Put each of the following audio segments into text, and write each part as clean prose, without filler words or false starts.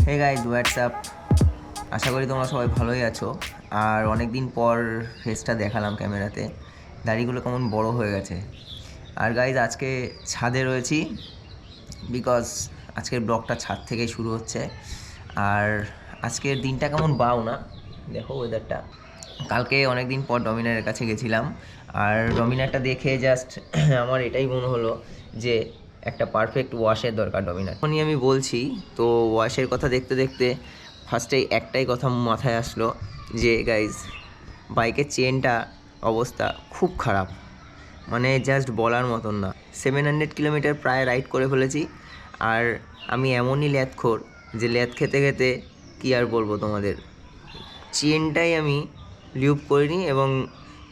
Hey guys WhatsApp, আশা করি তোমরা সবাই ভালোই আছো। আর অনেক দিন পর ফেসটা দেখালাম ক্যামেরাতে, দাড়িগুলো কেমন বড় হয়ে গেছে। আর গাইজ আজকে ছাদে রয়েছি, বিকজ আজকের ব্লগটা ছাদ থেকেই শুরু হচ্ছে। আর আজকের দিনটা কেমন বাও না, দেখো ওয়েদারটা। কালকে অনেক দিন পর ডমিনারের কাছে গেছিলাম, আর ডমিনারটা দেখে জাস্ট আমার এটাই মনে হলো যে একটা পারফেক্ট ওয়াশের দরকার ডমিনার। এখনই আমি বলছি, তো ওয়াশের কথা দেখতে দেখতে ফার্স্টেই একটাই কথা মাথায় আসলো যে গাইজ বাইকের চেনটা অবস্থা খুব খারাপ, মানে জাস্ট বলার মতন না। 700 কিলোমিটার প্রায় রাইড করে ফেলেছি, আর আমি এমনই ল্যাথখোর যে ল্যাথ খেতে খেতে কী আর বলবো তোমাদের, চেনটাই আমি লিউব করিনি এবং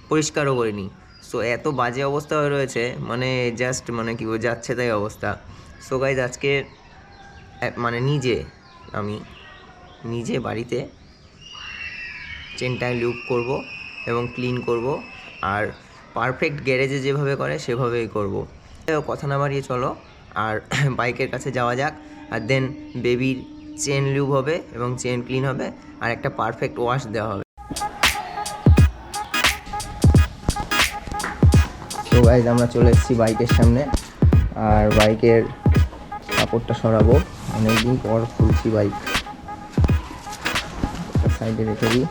পরিষ্কারও করিনি। সো এত বাজে অবস্থা হয়ে রয়েছে, মানে জাস্ট মানে কি যাচ্ছে তাই অবস্থা। সো গাইজ আজকে মানে আমি নিজে বাড়িতে চেনটা লিউব করব এবং ক্লিন করব, আর পারফেক্ট গ্যারেজে যেভাবে করে সেভাবেই করব। কথা না বাড়িয়ে চলো আর বাইকের কাছে যাওয়া যাক, আর দেন বেবির চেন লিউব হবে এবং চেন ক্লিন হবে, আর একটা পারফেক্ট ওয়াশ দেওয়া হবে। তো গাইজ আমরা চলে এসেছি বাইকের সামনে, আর বাইকের কাপড়টা সরাবো। অনেকদিন পর খুলছি বাইক, সাইডে রেখে দিই।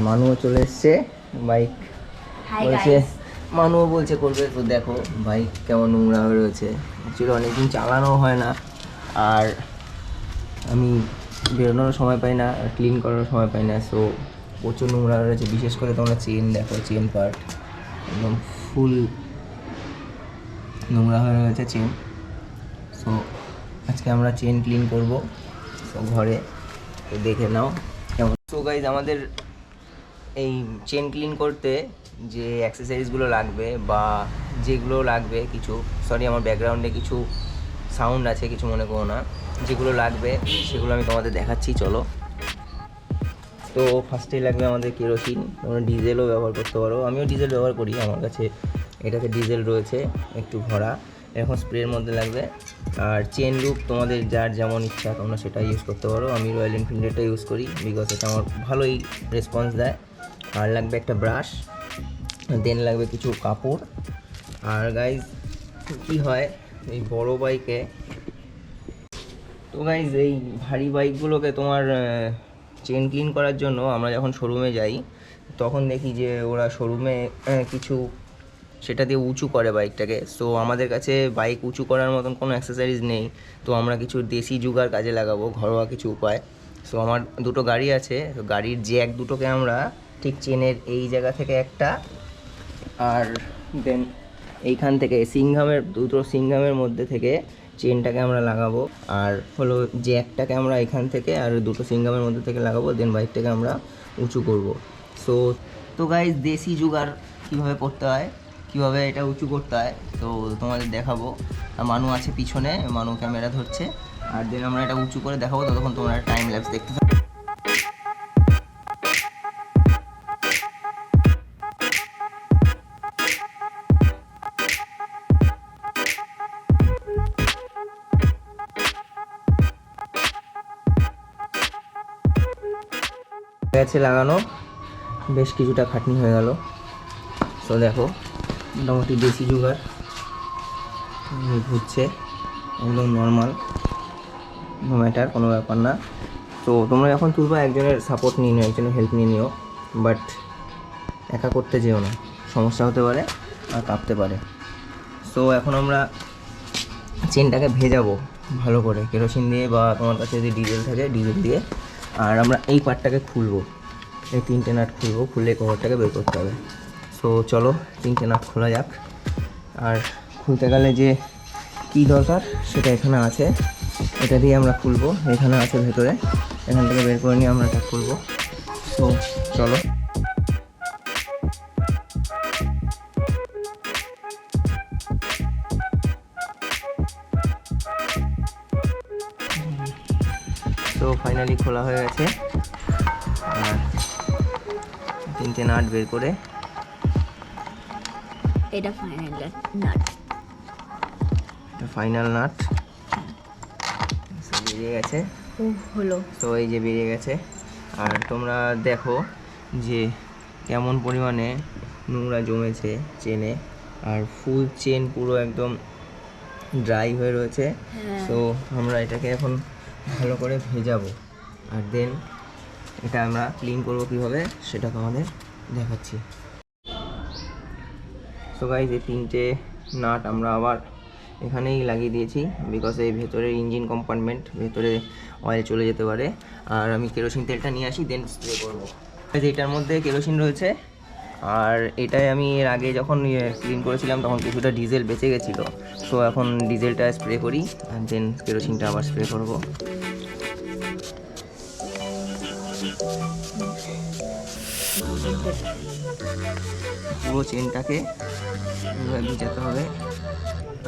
মানুও চলে এসছে, বাইক বলছে, মানুও বলছে করবে। তো দেখো বাইক কেমন নোংরা হয়ে রয়েছে, অ্যাকচুয়ালি অনেকদিন চালানো হয় না, আর আমি বেরোনোর সময় পাই না, আর ক্লিন করার সময় পাই না। সো প্রচুর নোংরা হয়ে রয়েছে, বিশেষ করে তোমরা চেন দেখো, চেন পার্ট একদম ফুল নোংরা হয়ে রয়েছে চেন। সো আজকে আমরা চেন ক্লিন করব, সো ঘরে দেখে নাও কেমন। সো গাইজ আমাদের এই চেন ক্লিন করতে যে অ্যাক্সেসরিজগুলো লাগবে বা যেগুলো লাগবে কিছু, সরি আমার ব্যাকগ্রাউন্ডে কিছু সাউন্ড আছে, কিছু মনে করো না, যেগুলো লাগবে সেগুলো আমি তোমাদের দেখাচ্ছি, চলো। তো ফার্স্টেই লাগবে আমাদের কেরোসিন, তোমরা ডিজেলও ব্যবহার করতে পারো, আমিও ডিজেল ব্যবহার করি, আমার কাছে এটাতে ডিজেল রয়েছে একটু ভরা, এখন স্প্রের মধ্যে লাগবে। আর চেন লুপ তোমাদের যার যেমন ইচ্ছা তোমরা সেটা ইউজ করতে পারো, আমি রয়্যাল এনফিল্ডেরটা ইউজ করি বিকজ এটা আমার ভালোই রেসপন্স দেয়। আর লাগবে একটা ব্রাশ, দেন লাগবে কিছু কাপড়। আর গাইজ কী হয় এই বড় বাইকে, তো গাইজ এই ভারী বাইকগুলোকে তোমার চেন ক্লিন করার জন্য আমরা যখন শোরুমে যাই তখন দেখি যে ওরা শোরুমে কিছু সেটা দিয়ে উঁচু করে বাইকটাকে। সো আমাদের কাছে বাইক উঁচু করার মতন কোনো অ্যাক্সেসরিজ নেই, তো আমরা কিছু দেশি জুগাড় কাজে লাগাবো, ঘরোয়া কিছু উপায়। সো আমার দুটো গাড়ি আছে, তো গাড়ির জ্যাক দুটোকে আমরা ঠিক চেনের এই জায়গা থেকে একটা, আর দেন এইখান থেকে দুটো সিংহামের মধ্যে থেকে চেনটাকে আমরা লাগাবো, আর হলো জ্যাকটাকে আমরা এখান থেকে আর দুটো সিংহামের মধ্যে থেকে লাগাবো, দেন বাইকটাকে আমরা উঁচু করব। তো গাইজ দেশি জুগাড় কীভাবে করতে হয়, কীভাবে এটা উঁচু করতে হয় তো তোমাদের দেখাবো। আর মানু আছে পিছনে, মানু ক্যামেরা ধরছে, আর দেন আমরা এটা উঁচু করে দেখাবো, ততক্ষণ তোমরা টাইম ল্যাপস দেখতে থাকো। গেছে লাগানো, বেশ কিছুটা খাটনি হয়ে গেল। তো দেখো মোটামুটি দেশি জুগাড় ঘুরছে, একদম নর্মাল, নো ম্যাটার, কোনো ব্যাপার না। তো তোমরা যখন তুলবা একজনের সাপোর্ট নিয়ে নিও, একজনের হেল্প নিয়ে নিও, বাট একা করতে যেও না, সমস্যা হতে পারে আর কাঁপতে পারে। সো এখন আমরা চেনটাকে ভেজাবো ভালো করে কেরোসিন দিয়ে, বা তোমার কাছে যদি ডিজেল থাকে ডিজেল দিয়ে। আর আমরা এই পার্টটাকে খুলবো, এই 3টে নাট খুলবো, খুলে কভারটাকে বের করতে হবে। সো চলো 3টে নাট খোলা যাক। আর খুলতে গেলে যে কী দরকার সেটা এখানে আছে, এটা দিয়ে আমরা খুলবো, এখানে আছে ভেতরে, এখান থেকে বের করে নিয়ে আমরা এটা খুলবো। সো চলো। তো ফাইনালি খোলা হয়ে গেছে, আর 3টে নাট বের করে এটা ফাইনাল নাট। এটা ফাইনাল নাট বেরিয়ে গেছে। ও হলো। তো এই যে বেরিয়ে গেছে। আর তোমরা দেখো যে কেমন পরিমাণে নোংরা জমেছে চেনে, আর ফুল চেন পুরো একদম ড্রাই হয়ে রয়েছে। সো আমরা এটাকে এখন ভালো করে ভেজাবো, আর দেন এটা আমরা ক্লিন করবো কীভাবে সেটা তোমাদের দেখাচ্ছি। সো গাইস, এই 3টে নাট আমরা আবার এখানেই লাগিয়ে দিয়েছি, বিকজ এই ভেতরের ইঞ্জিন কম্পার্টমেন্ট, ভেতরে অয়েল চলে যেতে পারে। আর আমি কেরোসিন তেলটা নিয়ে আসি, দেন স্প্রে করবো। এটার মধ্যে কেরোসিন রয়েছে, আর এটাই আমি এর আগে যখন ক্লিন করেছিলাম তখন কিছুটা ডিজেল বেঁচে গেছিলো। সো এখন ডিজেলটা স্প্রে করি, আর দেন কেরোসিনটা আবার স্প্রে করবো। পুরো চেনটাকে এইভাবে ভিজাতে হবে,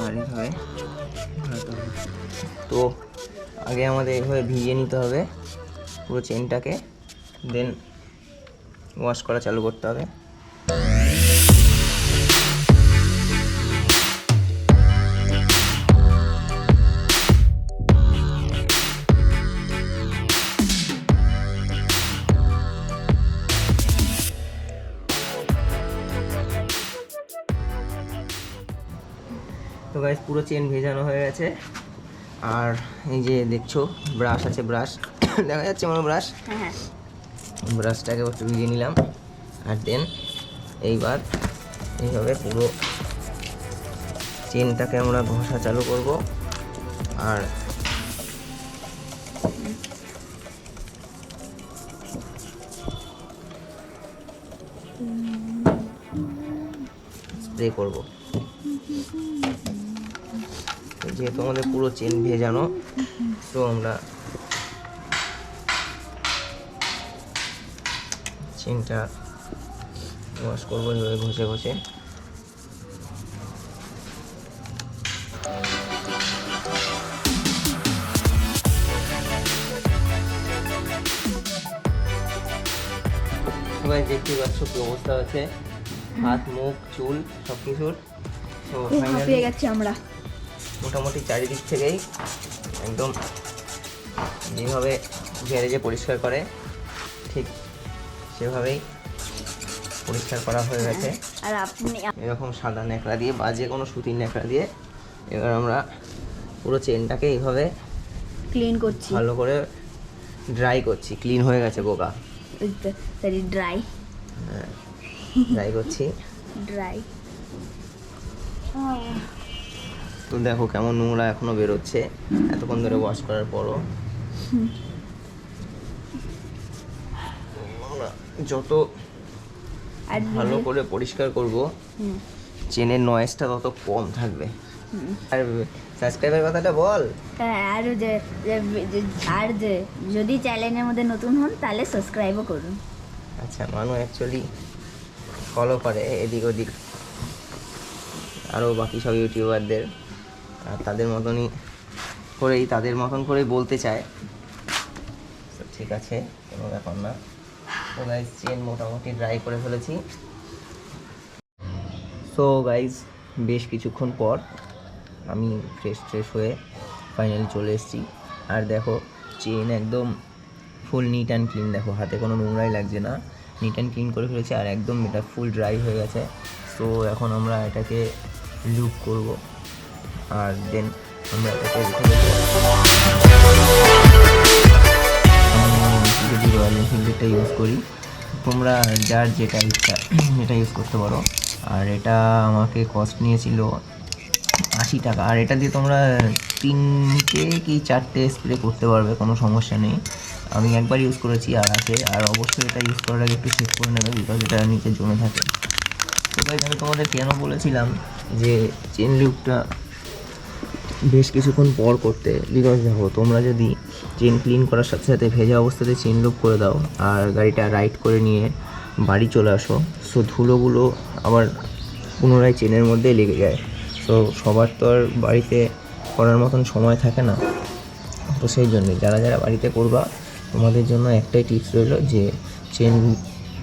আর এইভাবে ঘোরাতে হবে। তো আগে আমাদের এইভাবে ভিজিয়ে নিতে হবে পুরো চেনটাকে, দেন ওয়াশ করা চালু করতে হবে। তো গাইস, পুরো চেন ভেজানো হয়ে গেছে। আর এই যে দেখছো ব্রাশ আছে, ব্রাশ দেখা যাচ্ছে আমার ব্রাশ, ব্রাশটাকে একটু ভিজিয়ে নিলাম। আর দেন এইবার এইভাবে পুরো চেনটাকে আমরা ঘষা চালু করব, আর স্প্রে করব। যেহেতু আমাদের পুরো চেন ভেজানো, তো আমরা চেনটা ওয়াশ করবো এইভাবে ঘষে ঘষে। সবাই দেখতে পাচ্ছ কি অবস্থা আছে, হাত মুখ চুল সব কিছুর। তো হাঁপিয়ে গেছি আমরা মোটামুটি চারিদিক থেকেই একদম যেভাবে গ্যারেজে পরিষ্কার করে ঠিক সেভাবেই পরিষ্কার করা হয়ে গেছে। আর আপনি এরকম সাদা ন্যাকড়া দিয়ে বা যে কোনো সুতির ন্যাকড়া দিয়ে এবার আমরা পুরো চেনটাকে এইভাবে ক্লিন করছি, ভালো করে ড্রাই করছি। ক্লিন হয়ে গেছে বোকা, ড্রাই ড্রাই করছি। ড্রাই তো দেখো কেমন নোংরা এখনো বেরোচ্ছে এতক্ষণ ধরে ওয়াশ করার পরও। যত ভালো করে পরিষ্কার করব চেনের নয়েজটা তত কম থাকবে। আর সাবস্ক্রাইবের কথাটা বল। আর যে যদি চ্যানেলের মধ্যে নতুন হন তাহলে সাবস্ক্রাইবও করুন। আচ্ছা, মানুষ অ্যাকচুয়ালি ফলো করে এদিক ওদিক আরও বাকি সব ইউটিউবারদের, আর তাদের মতন করেই বলতে চায়। ঠিক আছে, কোনো ব্যাপার না। তো গাইজ, চেন মোটামুটি ড্রাই করে ফেলেছি। সো গাইজ, বেশ কিছুক্ষণ পর আমি ফ্রেশ হয়ে ফাইনালি চলে এসেছি। আর দেখো চেন একদম ফুল নিট অ্যান্ড ক্লিন, দেখো হাতে কোনো নোংরাই লাগছে না, নিট অ্যান্ড ক্লিন করে ফেলেছি। আর একদম এটা ফুল ড্রাই হয়ে গেছে। সো এখন আমরা এটাকে লুপ করব, আর দেন আমরা এটাকে রেখে দেবো। যদি রয়্যাল এনফিল্ডেরটা ইউজ করি, তোমরা যার যেটা ইচ্ছা এটা ইউজ করতে পারো। আর এটা আমাকে কস্ট নিয়েছিল 80 টাকা। আর এটা দিয়ে তোমরা 3টে কি 4টে স্প্রে করতে পারবে, কোনো সমস্যা নেই। আমি একবার ইউজ করেছি আর আছে। আর অবশ্যই এটা ইউজ করার আগে একটু চেক করে নেবে, বিকজ এটা নিচে জমে থাকে। তো গাইস, আমি তোমাদের কেন বলেছিলাম যে চেন লুপটা বেশ কিছুক্ষণ পর করতে, বিকজ দেখো তোমরা যদি চেন ক্লিন করার সাথে সাথে ভেজা অবস্থাতে চেন লুপ করে দাও আর গাড়িটা রাইড করে নিয়ে বাড়ি চলে আসো, সো ধুলোগুলো আবার পুনরায় চেনের মধ্যে লেগে যায়। সো সবার তো আর বাড়িতে করার মতন সময় থাকে না। তো সেই জন্যই যারা বাড়িতে করবা, তোমাদের জন্য একটাই টিপস রইল যে চেন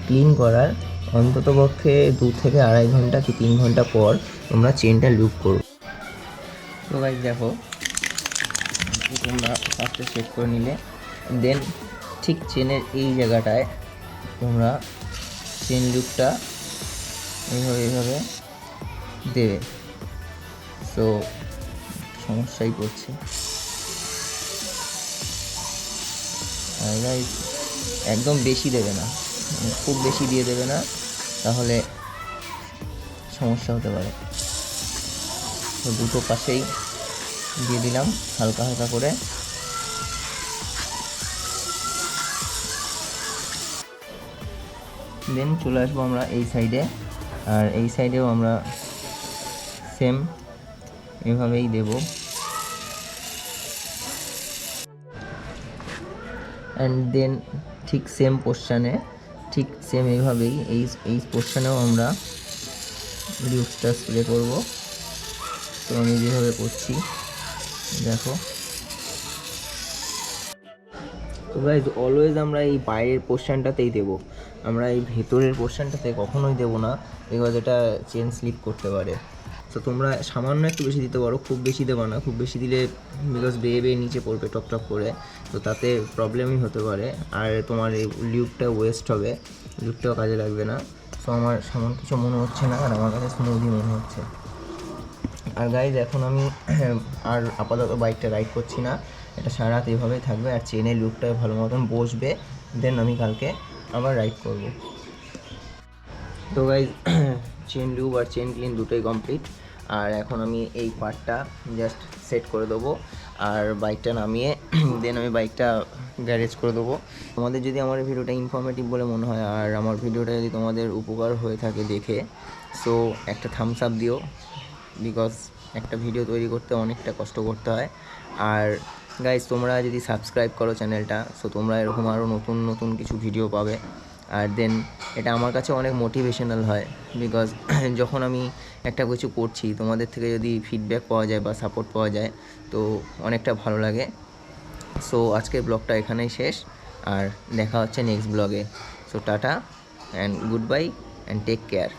ক্লিন করার অন্ততপক্ষে 2 থেকে 2.5 ঘন্টা কি 3 ঘন্টা পর তোমরা চেনটা লুপ করো। তো গাইস দেখো, তোমরা ফার্স্টে সেট করে নিলে, দেন ঠিক চেনের এই জায়গাটায় তোমরা চেন লুপটা এইভাবে দেবে। সো সমস্যাই পড়ছে। আর গাইস একদম বেশি দেবে না, খুব বেশি দিয়ে দেবে না, তাহলে সমস্যা হতে পারে। তো দুটো পাশেই দিয়ে দিলাম হালকা হালকা করে। দেন চলে আসবো আমরা এই সাইডে, আর এই সাইডেও আমরা সেম এভাবেই দেব। অ্যান্ড দেন ঠিক সেম পোর্শানে, ঠিক সেম এইভাবেই এই পোর্শানেও আমরা লিউবসটা স্প্রে করব। তো আমি যেভাবে করছি দেখো। তো গাইজ অলওয়েজ আমরা এই বাইরের পোর্শনটাতেই দেবো, আমরা এই ভেতরের পোর্শনটাতে কখনোই দেবো না, বিকজ এটা চেন স্লিপ করতে পারে। তো তোমরা সামান্য একটু বেশি দিতে পারো, খুব বেশি দেবো না, খুব বেশি দিলে বিকজ বেয়ে বেয়ে নিচে পড়বে টপ টপ করে, তো তাতে প্রবলেমই হতে পারে, আর তোমার এই লিউবটা ওয়েস্ট হবে, লিউবটাও কাজে লাগবে না। সো আমার সেমন কিছু মনে হচ্ছে না, আর আমার কাছে স্মুথই মনে হচ্ছে। আর গাইজ এখন আমি আর আপাতত বাইকটা রাইড করছি না, এটা সারা রাত এইভাবেই থাকবে, আর চেনের লুকটা ভালো মতন বসবে, দেন আমি কালকে আবার রাইড করব। তো গাইজ চেন লুব আর চেন ক্লিন দুটোই কমপ্লিট, আর এখন আমি এই পার্টটা জাস্ট সেট করে দেবো, আর বাইকটা নামিয়ে দেন আমি বাইকটা গ্যারেজ করে দেবো। তোমাদের যদি আমার ভিডিওটা ইনফরমেটিভ বলে মনে হয়, আর আমার ভিডিওটা যদি তোমাদের উপকার হয়ে থাকে দেখে, সো একটা থামস আপ দিও, বিকজ একটা ভিডিও তৈরি করতে অনেকটা কষ্ট করতে হয়। আর গাইজ তোমরা যদি সাবস্ক্রাইব করো চ্যানেলটা, সো তোমরা এরকম আরও নতুন নতুন কিছু ভিডিও পাবে। আর দেন এটা আমার কাছে অনেক মোটিভেশনাল হয়, বিকজ যখন আমি একটা কিছু করছি তোমাদের থেকে যদি ফিডব্যাক পাওয়া যায় বা সাপোর্ট পাওয়া যায়, তো অনেকটা ভালো লাগে। সো আজকের ব্লগটা এখানেই শেষ, আর দেখা হচ্ছে নেক্সট ব্লগে। So tata and good bye and take care.